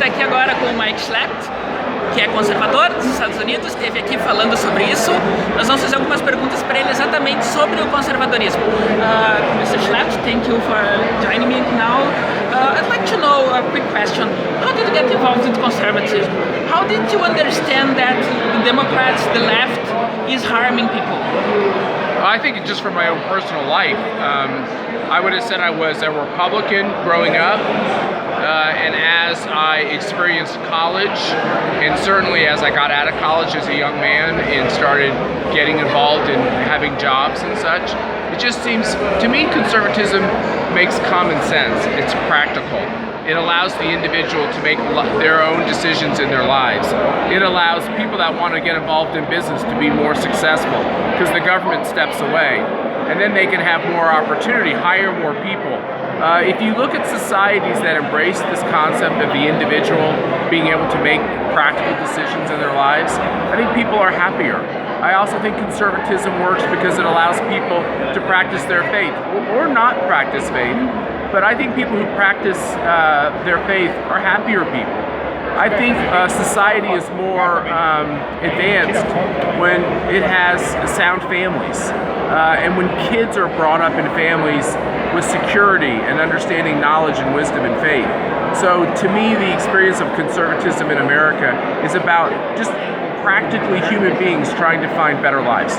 está aqui agora com o Matt Schlepp, que é conservador dos Estados Unidos, esteve aqui falando sobre isso. Nós vamos fazer algumas perguntas para ele exatamente sobre o conservadorismo. Mr. Schlepp, thank you for joining me now. I'd like to know a quick question. How did you get involved with conservatism? How did you understand that the Democrats, the left, is harming people? I think just from my own personal life, I would have said I was a Republican growing up, and as I experienced college, and certainly as I got out of college as a young man and started getting involved in having jobs and such, it just seems, to me, conservatism makes common sense. It's practical. It allows the individual to make their own decisions in their lives. It allows people that want to get involved in business to be more successful because the government steps away. And then they can have more opportunity, hire more people. If you look at societies that embrace this concept of the individual being able to make practical decisions in their lives, I think people are happier. I also think conservatism works because it allows people to practice their faith or not practice faith. But I think people who practice their faith are happier people. I think society is more advanced when it has sound families. And when kids are brought up in families with security and understanding knowledge and wisdom and faith. So to me, the experience of conservatism in America is about just practically human beings trying to find better lives.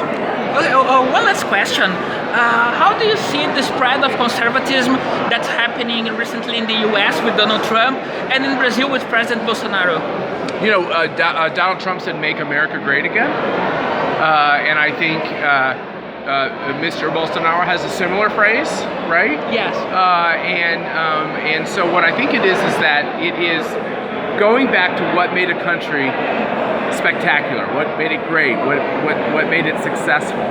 Okay, one last question. How do you see the spread of conservatism that's happening recently in the US with Donald Trump and in Brazil with President Bolsonaro? You know, Donald Trump said, "Make America Great Again." And I think Mr. Bolsonaro has a similar phrase, right? Yes. And so what I think it is that it is going back to what made a country spectacular, what made it great, what made it successful.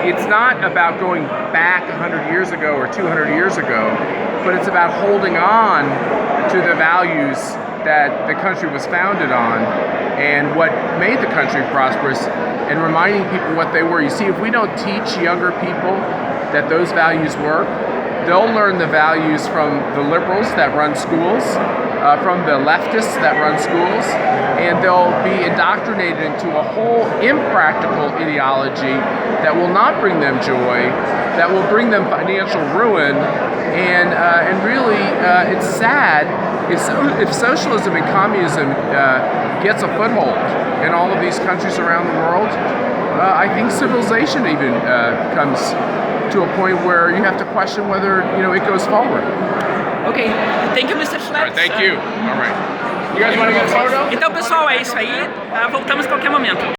It's not about going back 100 years ago or 200 years ago, but it's about holding on to the values that the country was founded on and what made the country prosperous and reminding people what they were. You see, if we don't teach younger people that those values work, they'll learn the values from the liberals that run schools, from the leftists that run schools, and they'll be indoctrinated into a whole impractical ideology that will not bring them joy, that will bring them financial ruin, and really, it's sad if socialism and communism gets a foothold in all of these countries around the world. I think civilization even comes to a point where you have to question whether it goes forward. Ok, thank you, Mr. Schlepp. All right, thank you. All right. You guys want to get a photo? Então, pessoal, é isso aí. Voltamos a qualquer momento.